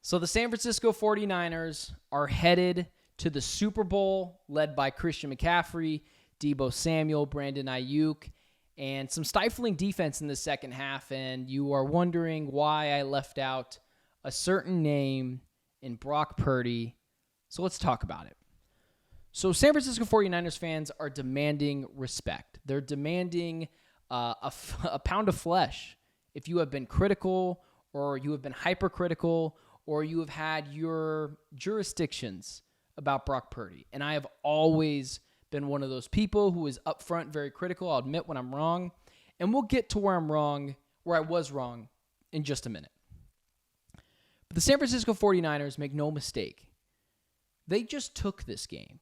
So the San Francisco 49ers are headed to the Super Bowl, led by Christian McCaffrey, Deebo Samuel, Brandon Ayuk, and some stifling defense in the second half. And you are wondering why I left out a certain name in Brock Purdy. So let's talk about it. So San Francisco 49ers fans are demanding respect. They're demanding a pound of flesh. If you have been critical or you have been hypercritical or you have had your jurisdictions about Brock Purdy. And I have always been one of those people who is upfront very critical. I'll admit when I'm wrong. And we'll get to where I'm wrong, where I was wrong in just a minute. But the San Francisco 49ers, make no mistake, they just took this game.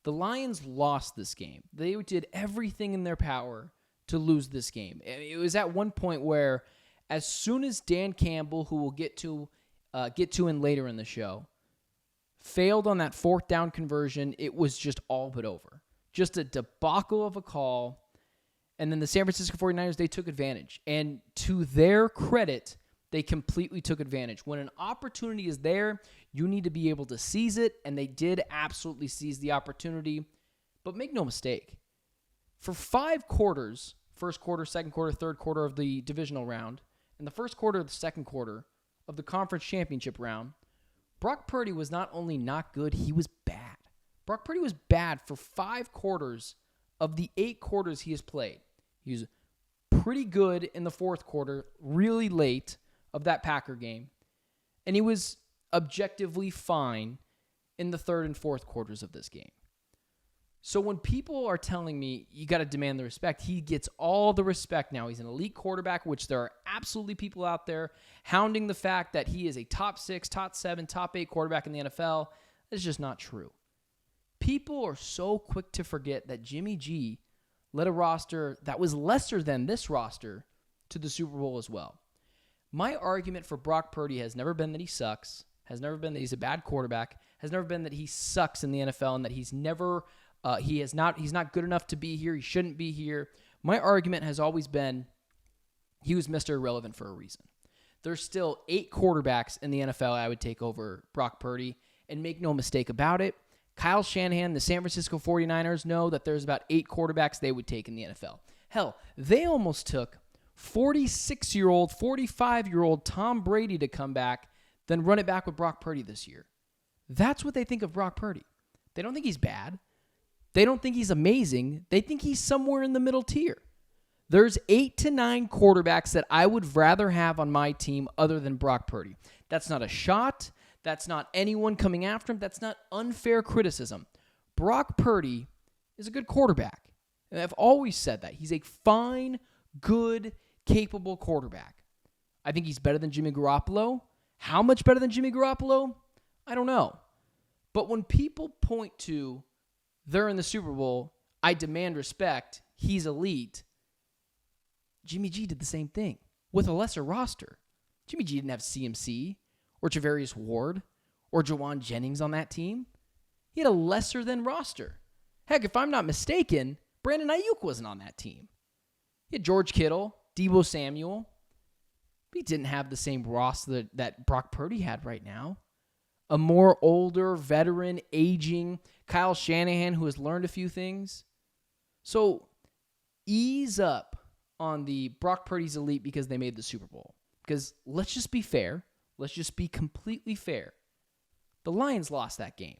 The Lions lost this game. They did everything in their power to lose this game. It was at one point where as soon as Dan Campbell, who we'll get to in later in the show, failed on that fourth down conversion, it was just all but over. Just a debacle of a call. And then the San Francisco 49ers, they took advantage. And to their credit, they completely took advantage. When an opportunity is there, you need to be able to seize it, and they did absolutely seize the opportunity. But make no mistake, for 5 quarters, first quarter, second quarter, third quarter of the divisional round, and the first quarter of the second quarter of the conference championship round, Brock Purdy was not only not good, he was bad. Brock Purdy was bad for 5 quarters of the 8 quarters he has played. He was pretty good in the fourth quarter, really late of that Packer game, and he was objectively fine in the third and fourth quarters of this game. So when people are telling me you got to demand the respect, he gets all the respect now. He's an elite quarterback, which there are absolutely people out there hounding the fact that he is a top 6, top 7, top 8 quarterback in the NFL. That's just not true. People are so quick to forget that Jimmy G led a roster that was lesser than this roster to the Super Bowl as well. My argument for Brock Purdy has never been that he sucks, has never been that he's a bad quarterback, has never been that he sucks in the NFL and that he's not good enough to be here, he shouldn't be here. My argument has always been he was Mr. Irrelevant for a reason. There's still 8 quarterbacks in the NFL I would take over Brock Purdy, and make no mistake about it, Kyle Shanahan, the San Francisco 49ers know that there's about 8 quarterbacks they would take in the NFL. Hell, they almost took 46-year-old, 45-year-old Tom Brady to come back, then run it back with Brock Purdy this year. That's what they think of Brock Purdy. They don't think he's bad. They don't think he's amazing. They think he's somewhere in the middle tier. There's 8 to 9 quarterbacks that I would rather have on my team other than Brock Purdy. That's not a shot. That's not anyone coming after him. That's not unfair criticism. Brock Purdy is a good quarterback. And I've always said that. He's a fine, good, capable quarterback. I think he's better than Jimmy Garoppolo. How much better than Jimmy Garoppolo? I don't know. But when people point to they're in the Super Bowl, I demand respect, he's elite, Jimmy G did the same thing with a lesser roster. Jimmy G didn't have CMC or Travarius Ward or Jawan Jennings on that team. He had a lesser than roster. Heck, if I'm not mistaken, Brandon Ayuk wasn't on that team. He had George Kittle, Deebo Samuel. But he didn't have the same roster that Brock Purdy had right now. A more older, veteran, aging Kyle Shanahan who has learned a few things. So ease up on the Brock Purdy's elite because they made the Super Bowl. Because let's just be fair. Let's just be completely fair. The Lions lost that game.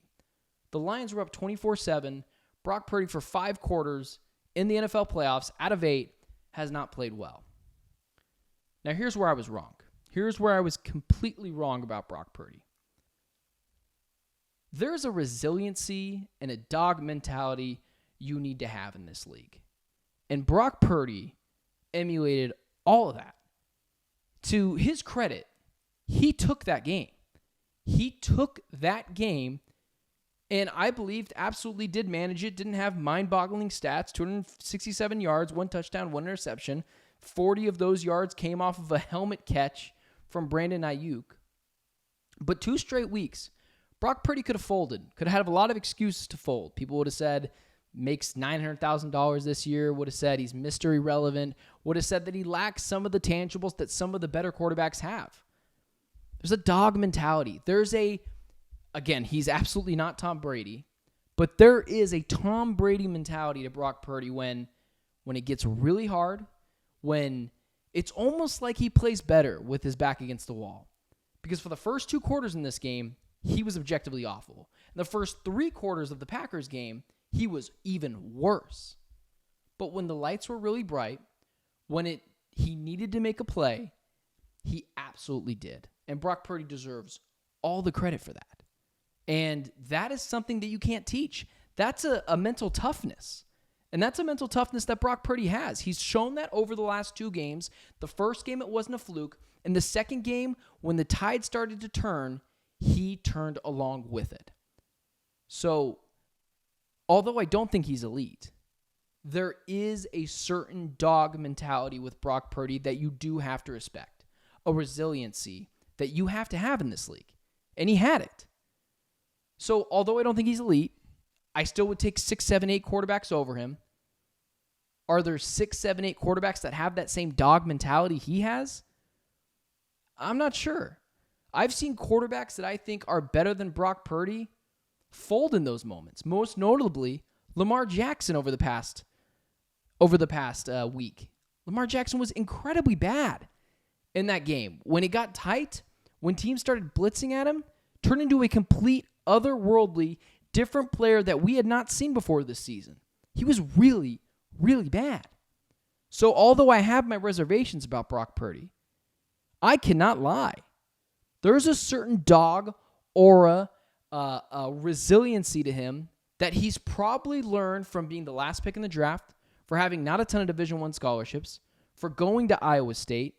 The Lions were up 24-7. Brock Purdy for 5 quarters in the NFL playoffs out of 8 has not played well. Now here's where I was wrong. Here's where I was completely wrong about Brock Purdy. There's a resiliency and a dog mentality you need to have in this league. And Brock Purdy emulated all of that. To his credit, he took that game. He took that game, and I believed absolutely did manage it. Didn't have mind-boggling stats, 267 yards, 1 touchdown, 1 interception. 40 of those yards came off of a helmet catch from Brandon Ayuk. But 2 straight weeks, Brock Purdy could have folded, could have had a lot of excuses to fold. People would have said, makes $900,000 this year, would have said he's Mr. Irrelevant, would have said that he lacks some of the tangibles that some of the better quarterbacks have. There's a dog mentality. Again, he's absolutely not Tom Brady, but there is a Tom Brady mentality to Brock Purdy when it gets really hard, when it's almost like he plays better with his back against the wall. Because for the first 2 quarters in this game, he was objectively awful. In the first 3 quarters of the Packers game, he was even worse. But when the lights were really bright, when he needed to make a play, he absolutely did. And Brock Purdy deserves all the credit for that. And that is something that you can't teach. That's a mental toughness. And that's a mental toughness that Brock Purdy has. He's shown that over the last 2 games. The first game, it wasn't a fluke. In the second game, when the tide started to turn, he turned along with it. So, although I don't think he's elite, there is a certain dog mentality with Brock Purdy that you do have to respect. A resiliency that you have to have in this league. And he had it. So, although I don't think he's elite, I still would take 6, 7, 8 quarterbacks over him. Are there 6, 7, 8 quarterbacks that have that same dog mentality he has? I'm not sure. I've seen quarterbacks that I think are better than Brock Purdy fold in those moments. Most notably, Lamar Jackson over the past week. Lamar Jackson was incredibly bad in that game. When it got tight, when teams started blitzing at him, turned into a complete otherworldly, different player that we had not seen before this season. He was really, really bad. So although I have my reservations about Brock Purdy, I cannot lie. There's a certain dog aura, resiliency to him that he's probably learned from being the last pick in the draft, for having not a ton of Division I scholarships, for going to Iowa State,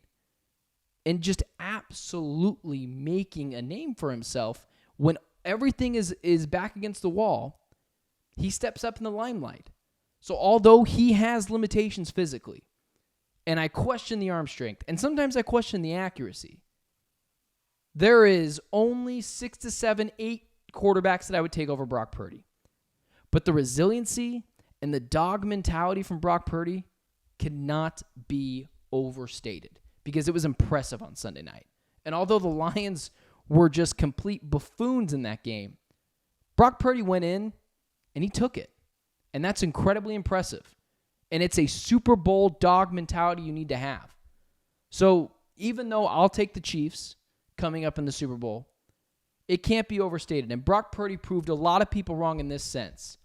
and just absolutely making a name for himself. When everything is back against the wall, he steps up in the limelight. So although he has limitations physically, and I question the arm strength, and sometimes I question the accuracy, there is only 6 to 7, 8 quarterbacks that I would take over Brock Purdy. But the resiliency and the dog mentality from Brock Purdy cannot be overstated, because it was impressive on Sunday night. And although the Lions were just complete buffoons in that game, Brock Purdy went in and he took it. And that's incredibly impressive. And it's a Super Bowl dog mentality you need to have. So even though I'll take the Chiefs coming up in the Super Bowl, it can't be overstated. And Brock Purdy proved a lot of people wrong in this sense.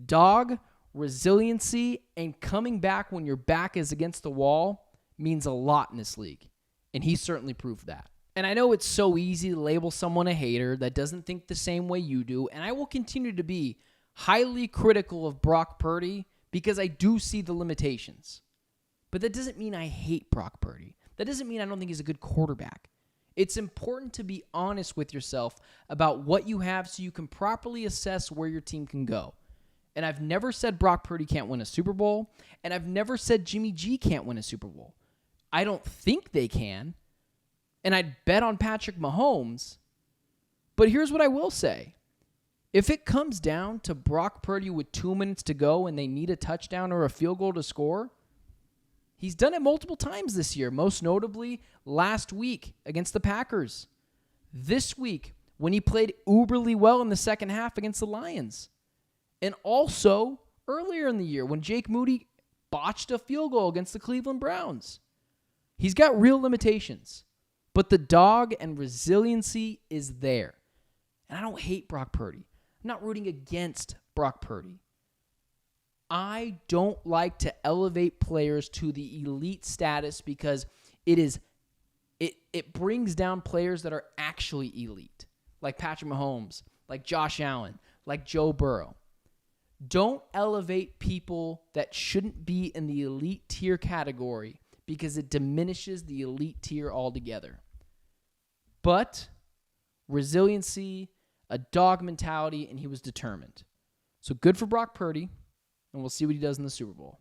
Dog, resiliency, and coming back when your back is against the wall means a lot in this league. And he certainly proved that. And I know it's so easy to label someone a hater that doesn't think the same way you do. And I will continue to be highly critical of Brock Purdy because I do see the limitations. But that doesn't mean I hate Brock Purdy. That doesn't mean I don't think he's a good quarterback. It's important to be honest with yourself about what you have so you can properly assess where your team can go. And I've never said Brock Purdy can't win a Super Bowl, and I've never said Jimmy G can't win a Super Bowl. I don't think they can, and I'd bet on Patrick Mahomes. But here's what I will say. If it comes down to Brock Purdy with 2 minutes to go and they need a touchdown or a field goal to score, he's done it multiple times this year, most notably last week against the Packers. This week, when he played uberly well in the second half against the Lions. And also earlier in the year when Jake Moody botched a field goal against the Cleveland Browns. He's got real limitations, but the dog and resiliency is there. And I don't hate Brock Purdy. I'm not rooting against Brock Purdy. I don't like to elevate players to the elite status because it brings down players that are actually elite, like Patrick Mahomes, like Josh Allen, like Joe Burrow. Don't elevate people that shouldn't be in the elite tier category because it diminishes the elite tier altogether. But resiliency, a dog mentality, and he was determined. So good for Brock Purdy, and we'll see what he does in the Super Bowl.